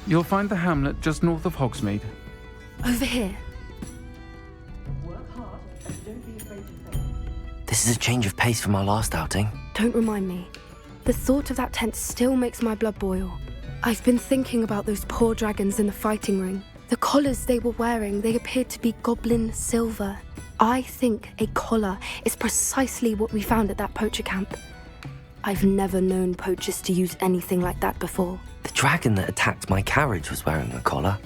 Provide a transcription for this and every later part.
You'll find the hamlet just north of Hogsmeade. Over here. This is a change of pace from our last outing. Don't remind me. The thought of that tent still makes my blood boil. I've been thinking about those poor dragons in the fighting ring. The collars they were wearing, they appeared to be goblin silver. I think a collar is precisely what we found at that poacher camp. I've never known poachers to use anything like that before. The dragon that attacked my carriage was wearing a collar,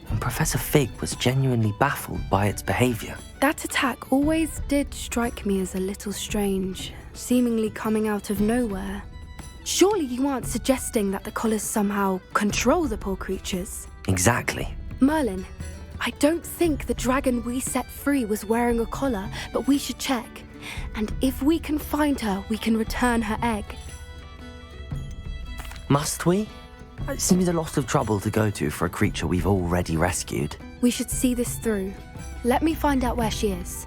and Professor Fig was genuinely baffled by its behavior. That attack always did strike me as a little strange, seemingly coming out of nowhere. Surely you aren't suggesting that the collars somehow control the poor creatures? Exactly. Merlin, I don't think the dragon we set free was wearing a collar, but we should check. And if we can find her, we can return her egg. Must we? It seems a lot of trouble to go to for a creature we've already rescued. We should see this through. Let me find out where she is.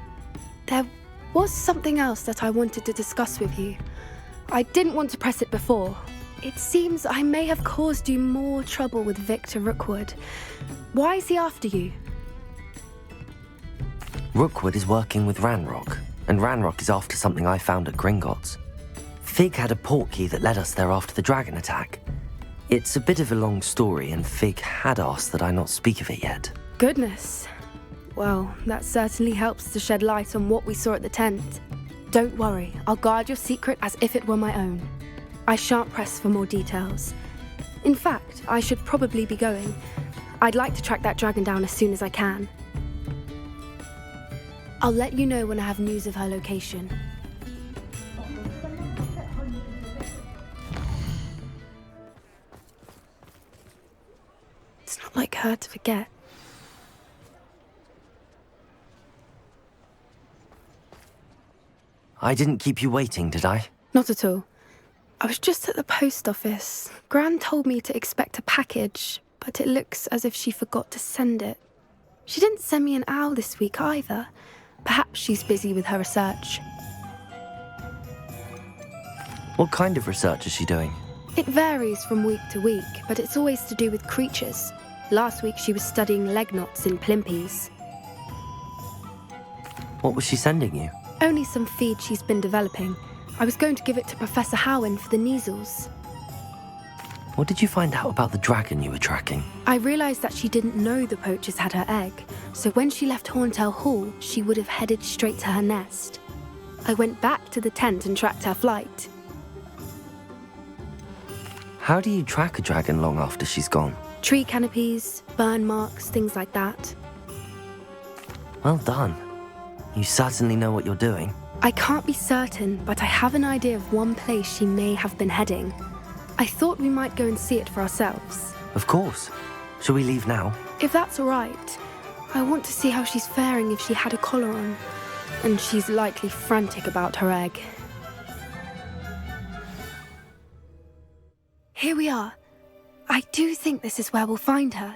There was something else that I wanted to discuss with you. I didn't want to press it before. It seems I may have caused you more trouble with Victor Rookwood. Why is he after you? Rookwood is working with Ranrock, and Ranrock is after something I found at Gringotts. Fig had a portkey that led us there after the dragon attack. It's a bit of a long story, and Fig had asked that I not speak of it yet. Goodness. Well, that certainly helps to shed light on what we saw at the tent. Don't worry, I'll guard your secret as if it were my own. I shan't press for more details. In fact, I should probably be going. I'd like to track that dragon down as soon as I can. I'll let you know when I have news of her location. It's not like her to forget. I didn't keep you waiting, did I? Not at all. I was just at the post office. Gran told me to expect a package, but it looks as if she forgot to send it. She didn't send me an owl this week either. Perhaps she's busy with her research. What kind of research is she doing? It varies from week to week, but it's always to do with creatures. Last week she was studying leg knots in Plimpies. What was she sending you? Only some feed she's been developing. I was going to give it to Professor Howen for the measles. What did you find out about the dragon you were tracking? I realised that she didn't know the poachers had her egg, so when she left Horntail Hall, she would have headed straight to her nest. I went back to the tent and tracked her flight. How do you track a dragon long after she's gone? Tree canopies, burn marks, things like that. Well done. You certainly know what you're doing. I can't be certain, but I have an idea of one place she may have been heading. I thought we might go and see it for ourselves. Of course. Shall we leave now? If that's all right. I want to see how she's faring if she had a collar on. And she's likely frantic about her egg. Here we are. I do think this is where we'll find her.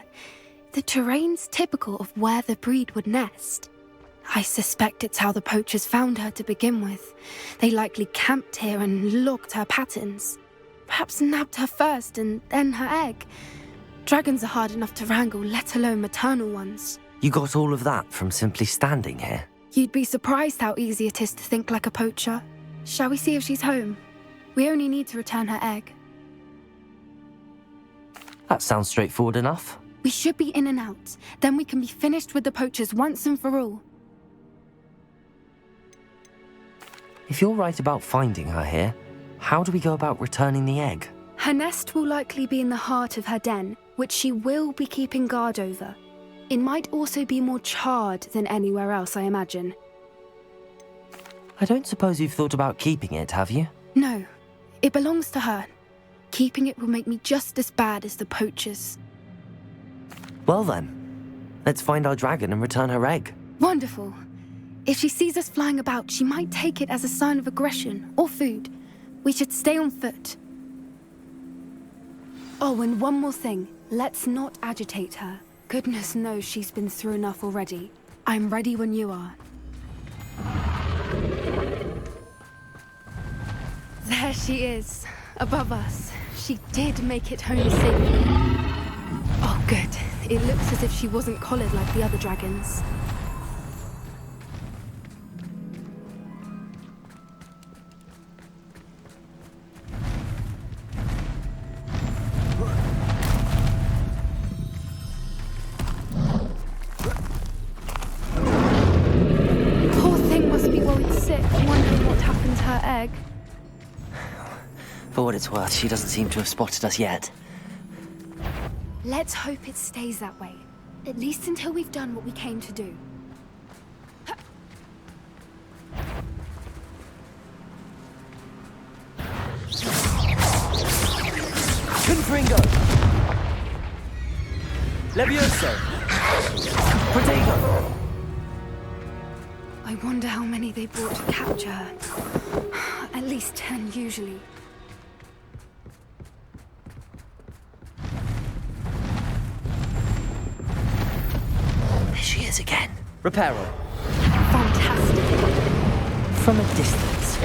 The terrain's typical of where the breed would nest. I suspect it's how the poachers found her to begin with. They likely camped here and logged her patterns. Perhaps nabbed her first and then her egg. Dragons are hard enough to wrangle, let alone maternal ones. You got all of that from simply standing here? You'd be surprised how easy it is to think like a poacher. Shall we see if she's home? We only need to return her egg. That sounds straightforward enough. We should be in and out. Then we can be finished with the poachers once and for all. If you're right about finding her here, how do we go about returning the egg? Her nest will likely be in the heart of her den, which she will be keeping guard over. It might also be more charred than anywhere else, I imagine. I don't suppose you've thought about keeping it, have you? No, it belongs to her. Keeping it will make me just as bad as the poachers. Well then, let's find our dragon and return her egg. Wonderful. If she sees us flying about, she might take it as a sign of aggression or food. We should stay on foot. Oh, and one more thing. Let's not agitate her. Goodness knows she's been through enough already. I'm ready when you are. There she is, above us. She did make it home safely. It looks as if she wasn't collared like the other dragons. Poor thing must be worried sick, wondering what happened to her egg. For what it's worth, she doesn't seem to have spotted us yet. Let's hope it stays that way. At least until we've done what we came to do. Confringo! Levioso! Protego! I wonder how many they brought to capture her. At least 10 usually. There she is again. Reparo. Fantastic. From a distance.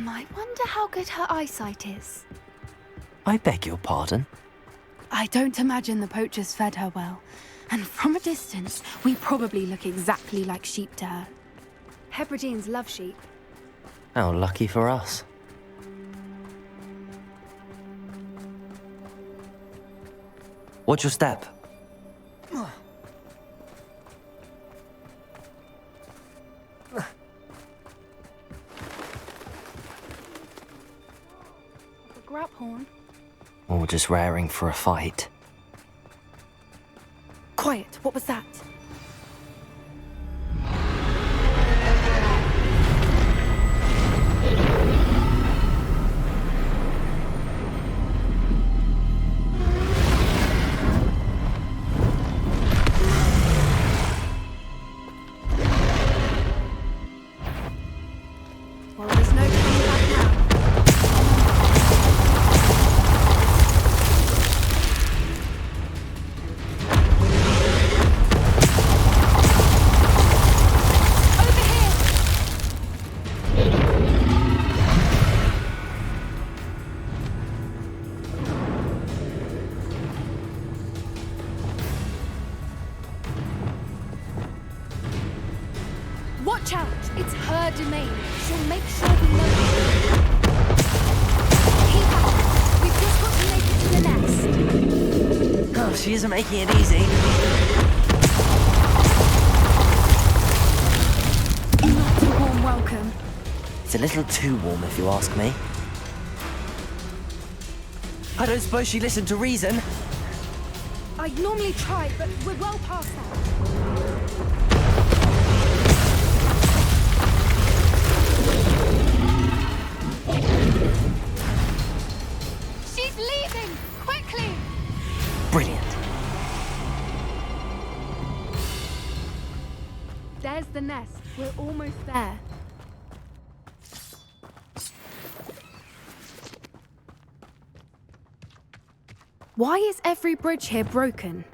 I wonder how good her eyesight is. I beg your pardon? I don't imagine the poachers fed her well. And from a distance, we probably look exactly like sheep to her. Hebrideans love sheep. How lucky for us. Watch your step. Grab horn. Or just raring for a fight. Quiet, what was that? Well, there's no coming back now. Watch out! It's her domain. She'll make sure we know it. Keep up. We've just got to make it to the nest. Oh, she isn't making it easy. Not a warm welcome. It's a little too warm, if you ask me. I don't suppose she listened to reason. I'd normally try, but we're well past that. She's leaving! Quickly! Brilliant. There's the nest. We're almost there. Why is every bridge here broken?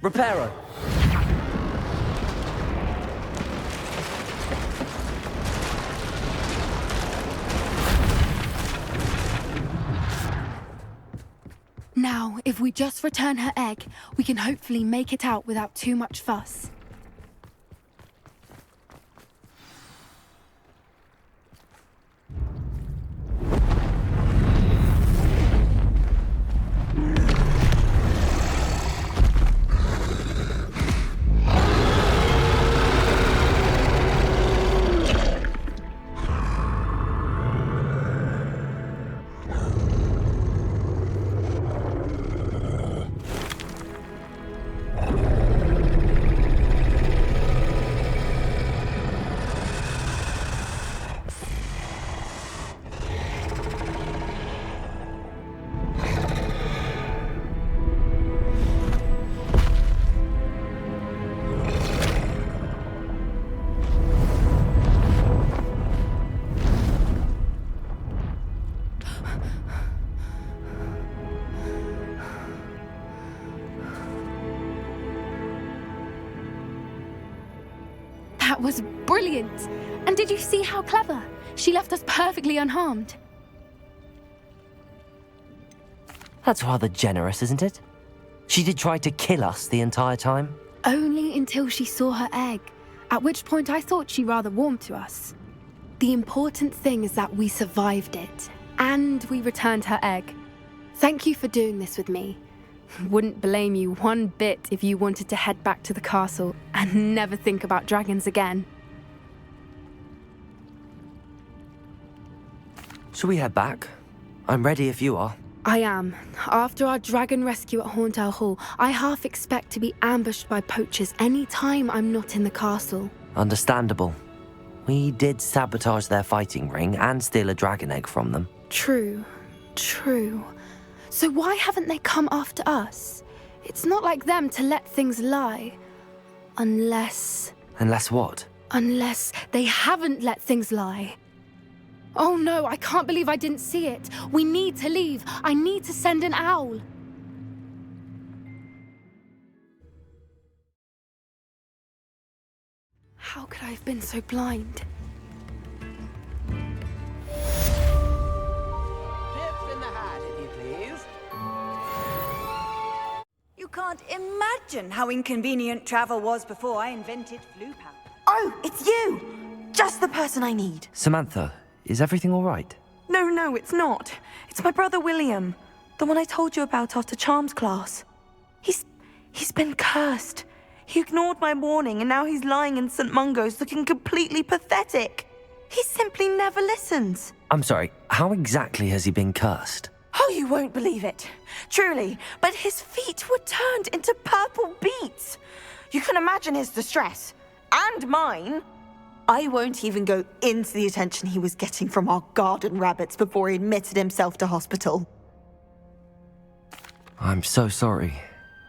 Reparo. Now, if we just return her egg, we can hopefully make it out without too much fuss. That was brilliant! And did you see how clever? She left us perfectly unharmed. That's rather generous, isn't it? She did try to kill us the entire time. Only until she saw her egg, at which point I thought she rather warmed to us. The important thing is that we survived it, and we returned her egg. Thank you for doing this with me. Wouldn't blame you one bit if you wanted to head back to the castle and never think about dragons again. Shall we head back? I'm ready if you are. I am. After our dragon rescue at Hauntow Hall, I half expect to be ambushed by poachers any time I'm not in the castle. Understandable. We did sabotage their fighting ring and steal a dragon egg from them. True. So why haven't they come after us? It's not like them to let things lie. Unless what? Unless they haven't let things lie. Oh no, I can't believe I didn't see it. We need to leave. I need to send an owl. How could I have been so blind? Pips in the hat, if you please. You can't imagine how inconvenient travel was before I invented flu powder. Oh, it's you! Just the person I need. Samantha, is everything all right? No, it's not. It's my brother William. The one I told you about after Charms class. He's been cursed. He ignored my warning and now he's lying in St. Mungo's looking completely pathetic. He simply never listens. I'm sorry, how exactly has he been cursed? Oh, you won't believe it. Truly, but his feet were turned into purple beets. You can imagine his distress. And mine. I won't even go into the attention he was getting from our garden rabbits before he admitted himself to hospital. I'm so sorry.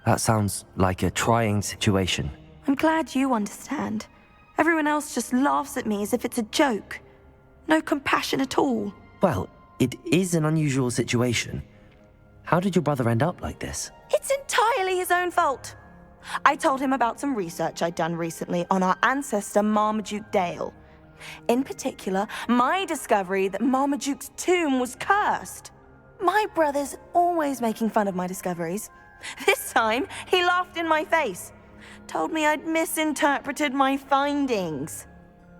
That sounds like a trying situation. I'm glad you understand. Everyone else just laughs at me as if it's a joke. No compassion at all. Well, it is an unusual situation. How did your brother end up like this? It's entirely his own fault. I told him about some research I'd done recently on our ancestor Marmaduke Dale. In particular, my discovery that Marmaduke's tomb was cursed. My brother's always making fun of my discoveries. This time, he laughed in my face. Told me I'd misinterpreted my findings.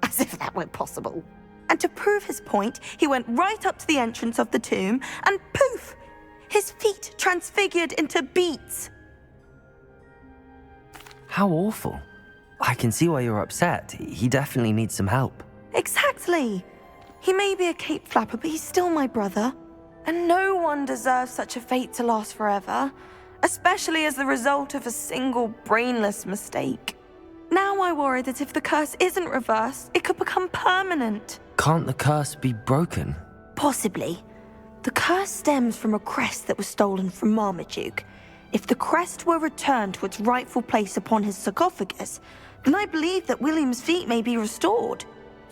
As if that were possible. And to prove his point, he went right up to the entrance of the tomb and poof! His feet transfigured into beets. How awful. I can see why you're upset. He definitely needs some help. Exactly. He may be a cape flapper, but he's still my brother. And no one deserves such a fate to last forever, especially as the result of a single brainless mistake. Now I worry that if the curse isn't reversed, it could become permanent. Can't the curse be broken? Possibly. The curse stems from a crest that was stolen from Marmaduke. If the crest were returned to its rightful place upon his sarcophagus, then I believe that William's feet may be restored.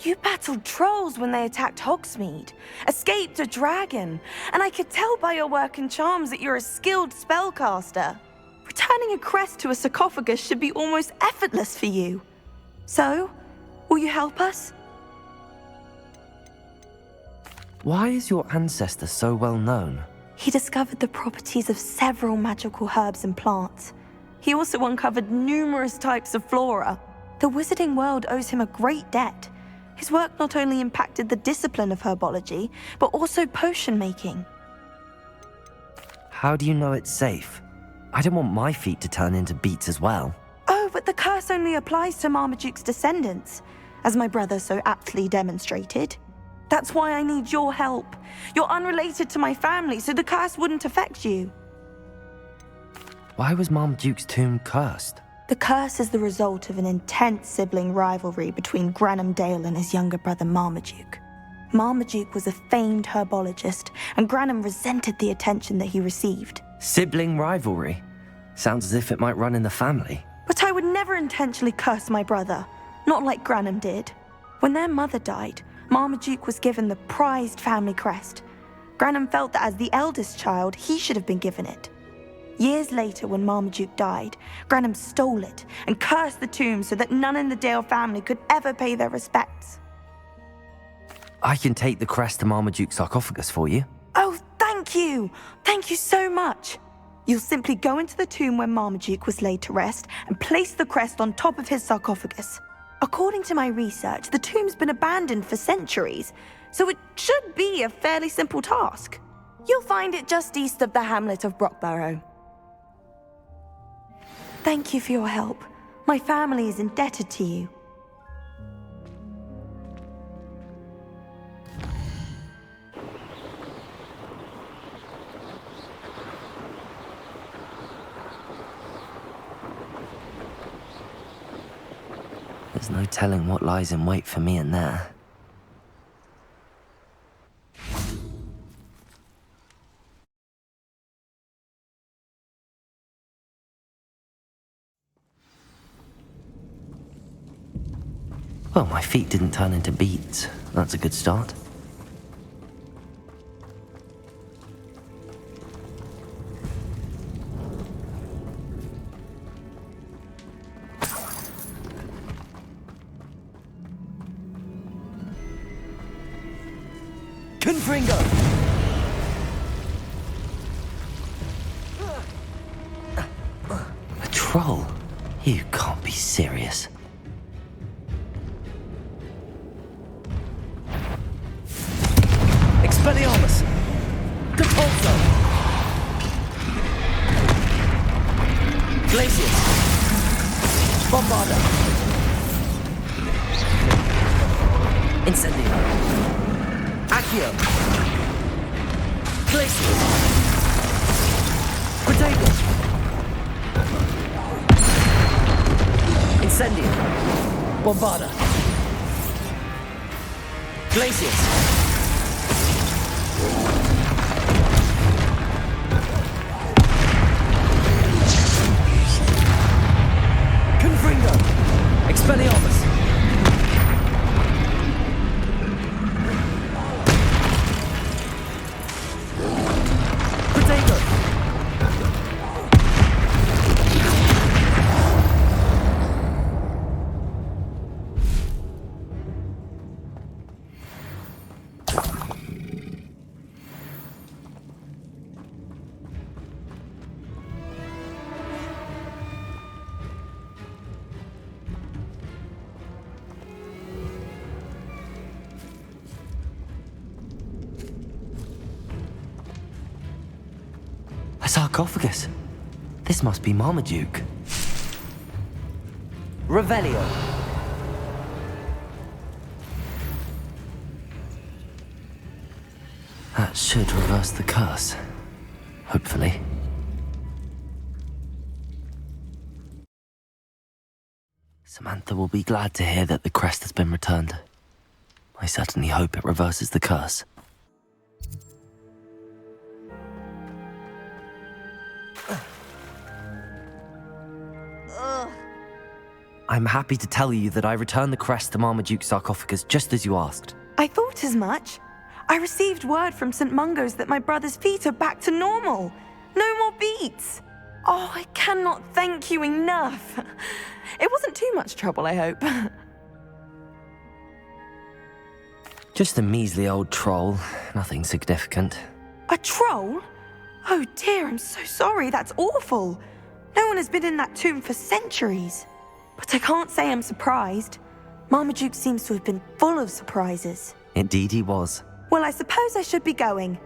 You battled trolls when they attacked Hogsmeade, escaped a dragon, and I could tell by your work in charms that you're a skilled spellcaster. Returning a crest to a sarcophagus should be almost effortless for you. So, will you help us? Why is your ancestor so well known? He discovered the properties of several magical herbs and plants. He also uncovered numerous types of flora. The wizarding world owes him a great debt. His work not only impacted the discipline of herbology, but also potion making. How do you know it's safe? I don't want my feet to turn into beets as well. Oh, but the curse only applies to Marmaduke's descendants, as my brother so aptly demonstrated. That's why I need your help. You're unrelated to my family, so the curse wouldn't affect you. Why was Marmaduke's tomb cursed? The curse is the result of an intense sibling rivalry between Granham Dale and his younger brother Marmaduke. Marmaduke was a famed herbologist, and Granham resented the attention that he received. Sibling rivalry? Sounds as if it might run in the family. But I would never intentionally curse my brother, not like Granham did. When their mother died, Marmaduke was given the prized family crest. Granham felt that as the eldest child, he should have been given it. Years later, when Marmaduke died, Granum stole it and cursed the tomb so that none in the Dale family could ever pay their respects. I can take the crest to Marmaduke's sarcophagus for you. Oh, thank you! Thank you so much! You'll simply go into the tomb where Marmaduke was laid to rest and place the crest on top of his sarcophagus. According to my research, the tomb's been abandoned for centuries, so it should be a fairly simple task. You'll find it just east of the hamlet of Brockborough. Thank you for your help. My family is indebted to you. There's no telling what lies in wait for me in there. Well, my feet didn't turn into beads. That's a good start. Confringo! A troll? You can't be serious. Expelliarmus! Capulso! Glacius! Bombarda! Incendio! Accio! Glacius! Protego! Incendio! Bombarda! Glacius! Confringo! Expelliarmus! Protego! A sarcophagus. This must be Marmaduke. Revelio. That should reverse the curse. Hopefully. Samantha will be glad to hear that the crest has been returned. I certainly hope it reverses the curse. I'm happy to tell you that I returned the crest to Marmaduke's sarcophagus just as you asked. I thought as much. I received word from St. Mungo's that my brother's feet are back to normal. No more beats. Oh, I cannot thank you enough. It wasn't too much trouble, I hope. Just a measly old troll. Nothing significant. A troll? Oh dear, I'm so sorry. That's awful. No one has been in that tomb for centuries. But I can't say I'm surprised. Marmaduke seems to have been full of surprises. Indeed he was. Well, I suppose I should be going.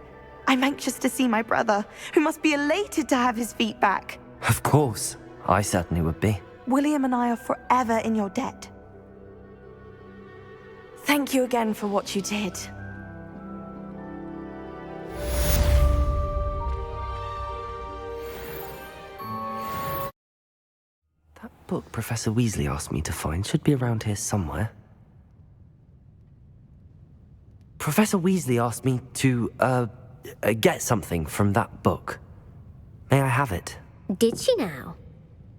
I'm anxious to see my brother, who must be elated to have his feet back. Of course. I certainly would be. William and I are forever in your debt. Thank you again for what you did. That book Professor Weasley asked me to find should be around here somewhere. Professor Weasley asked me to, get something from that book. May I have it? Did she now?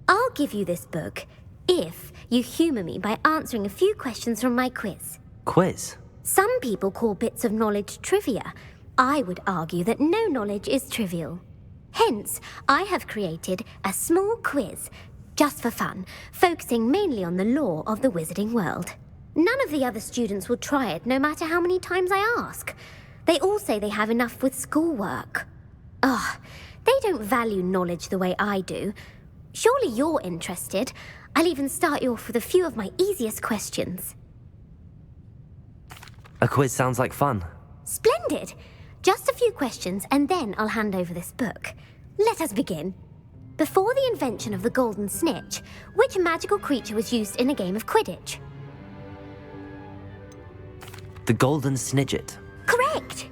I'll give you this book if you humour me by answering a few questions from my quiz. Quiz? Some people call bits of knowledge trivia. I would argue that no knowledge is trivial. Hence, I have created a small quiz, just for fun, focusing mainly on the lore of the wizarding world. None of the other students will try it, no matter how many times I ask. They all say they have enough with schoolwork. Ugh, they don't value knowledge the way I do. Surely you're interested. I'll even start you off with a few of my easiest questions. A quiz sounds like fun. Splendid! Just a few questions, and then I'll hand over this book. Let us begin. Before the invention of the golden snitch, which magical creature was used in a game of Quidditch? The golden snidget. Correct!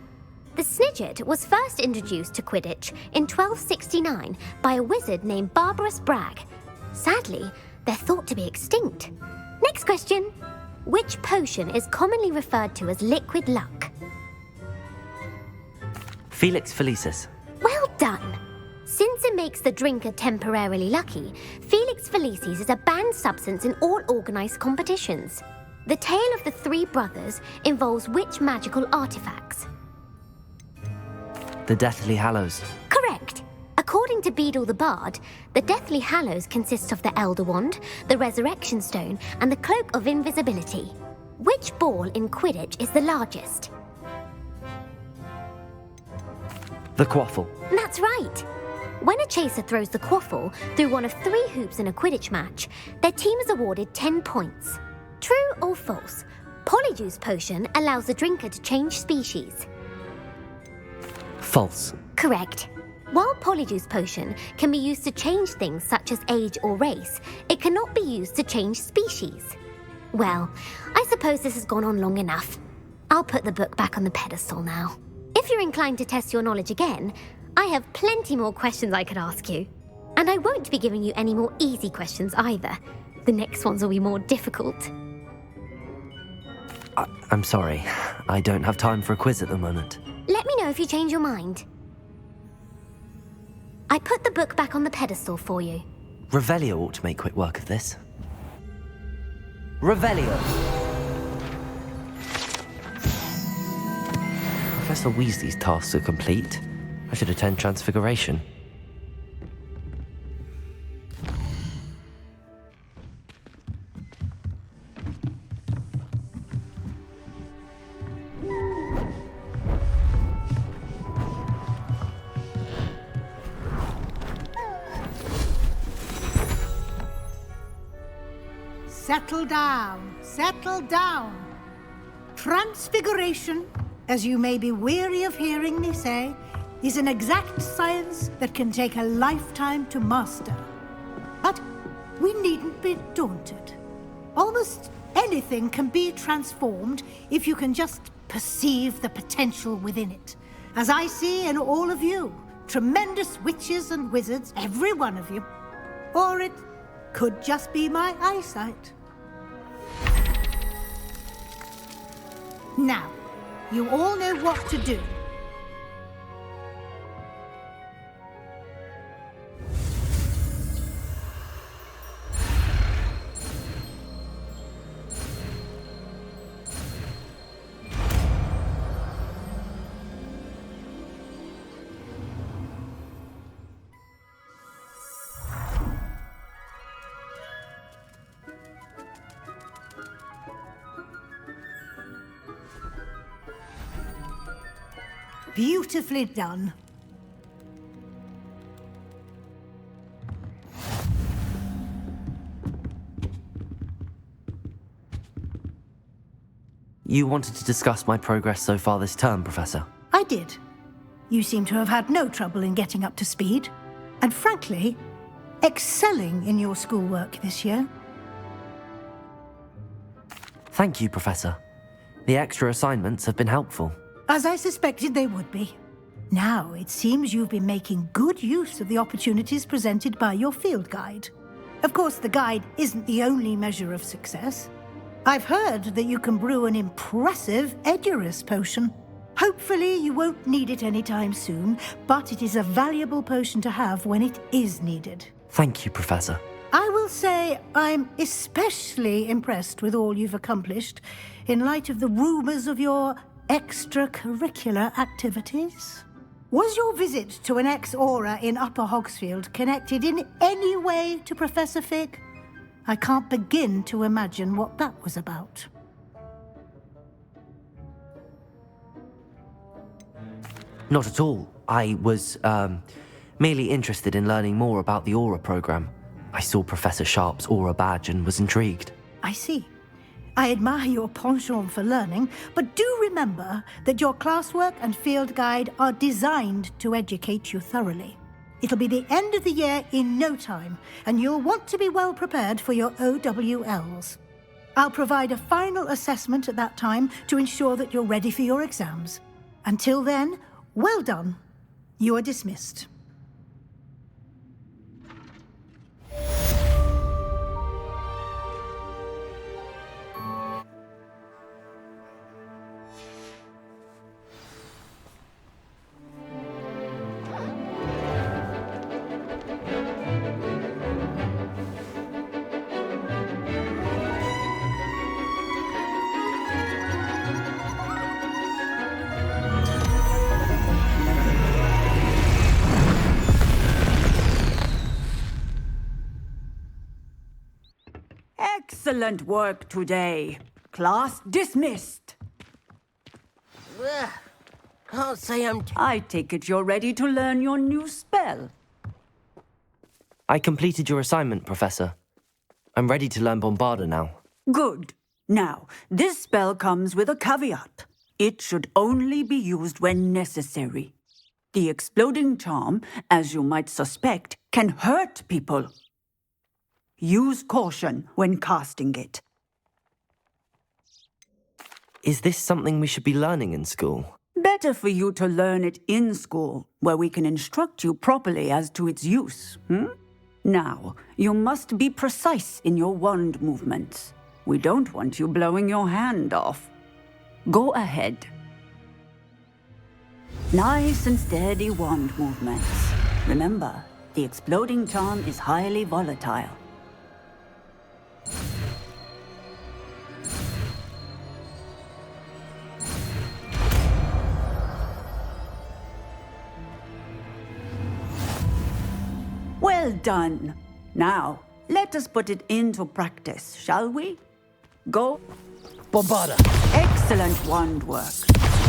The snidget was first introduced to Quidditch in 1269 by a wizard named Barbarous Bragg. Sadly, they're thought to be extinct. Next question. Which potion is commonly referred to as liquid luck? Felix Felicis. Well done! Since it makes the drinker temporarily lucky, Felix Felicis is a banned substance in all organized competitions. The tale of the three brothers involves which magical artifacts? The Deathly Hallows. Correct! According to Beadle the Bard, the Deathly Hallows consists of the Elder Wand, the Resurrection Stone, and the Cloak of Invisibility. Which ball in Quidditch is the largest? The Quaffle. That's right! When a chaser throws the quaffle through one of 3 hoops in a Quidditch match, their team is awarded 10 points. True or false? Polyjuice Potion allows the drinker to change species. False. Correct. While Polyjuice Potion can be used to change things such as age or race, it cannot be used to change species. Well, I suppose this has gone on long enough. I'll put the book back on the pedestal now. If you're inclined to test your knowledge again, I have plenty more questions I could ask you. And I won't be giving you any more easy questions either. The next ones will be more difficult. I'm sorry. I don't have time for a quiz at the moment. Let me know if you change your mind. I put the book back on the pedestal for you. Revelio ought to make quick work of this. Revelio! Professor Weasley's tasks are complete. I should attend Transfiguration. Settle down, settle down. Transfiguration, as you may be weary of hearing me say, is an exact science that can take a lifetime to master. But we needn't be daunted. Almost anything can be transformed if you can just perceive the potential within it. As I see in all of you, tremendous witches and wizards, every one of you. Or it could just be my eyesight. Now, you all know what to do. Beautifully done. You wanted to discuss my progress so far this term, Professor? I did. You seem to have had no trouble in getting up to speed. And frankly, excelling in your schoolwork this year. Thank you, Professor. The extra assignments have been helpful. As I suspected they would be. Now, it seems you've been making good use of the opportunities presented by your field guide. Of course, the guide isn't the only measure of success. I've heard that you can brew an impressive Edurus potion. Hopefully, you won't need it anytime soon, but it is a valuable potion to have when it is needed. Thank you, Professor. I will say I'm especially impressed with all you've accomplished in light of the rumors of your extracurricular activities. Was your visit to an ex-aura in Upper Hogsfield connected in any way to Professor Fig? I can't begin to imagine what that was about. Not at all. I was, merely interested in learning more about the Aura program. I saw Professor Sharp's Aura badge and was intrigued. I see. I admire your penchant for learning, but do remember that your classwork and field guide are designed to educate you thoroughly. It'll be the end of the year in no time, and you'll want to be well prepared for your OWLs. I'll provide a final assessment at that time to ensure that you're ready for your exams. Until then, well done. You are dismissed. Excellent work today. Class dismissed. Can't say I'm... I take it you're ready to learn your new spell. I completed your assignment, Professor. I'm ready to learn Bombarda now. Good. Now, this spell comes with a caveat. It should only be used when necessary. The exploding charm, as you might suspect, can hurt people. Use caution when casting it. Is this something we should be learning in school? Better for you to learn it in school, where we can instruct you properly as to its use. Now, you must be precise in your wand movements. We don't want you blowing your hand off. Go ahead. Nice and steady wand movements. Remember, the exploding charm is highly volatile. Well done. Now, let us put it into practice, shall we? Go. Bombarda! Excellent wand work.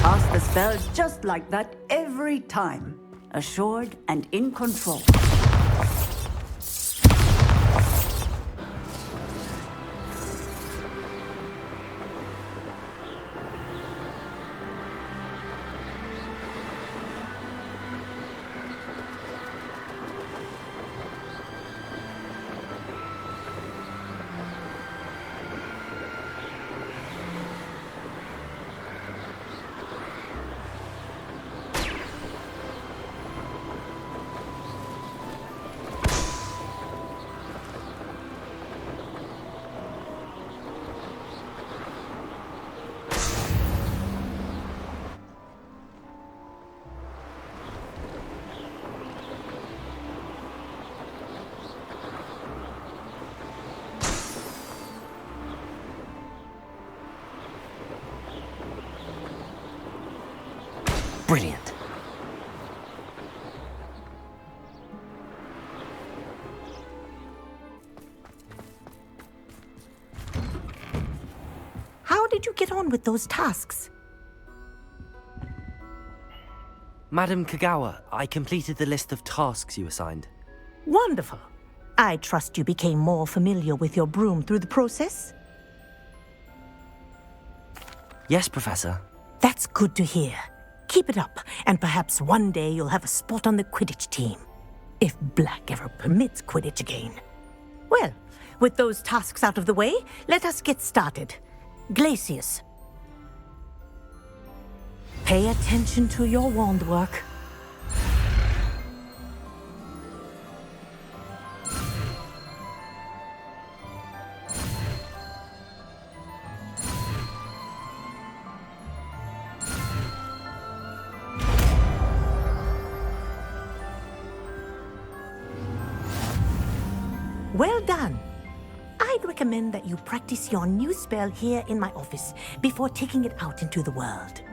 Cast the spells just like that every time. Assured and in control. Brilliant. How did you get on with those tasks? Madam Kagawa, I completed the list of tasks you assigned. Wonderful. I trust you became more familiar with your broom through the process? Yes, Professor. That's good to hear. Keep it up, and perhaps one day you'll have a spot on the Quidditch team. If Black ever permits Quidditch again. Well, with those tasks out of the way, let us get started. Glacius. Pay attention to your wand work. Well done. I'd recommend that you practice your new spell here in my office before taking it out into the world.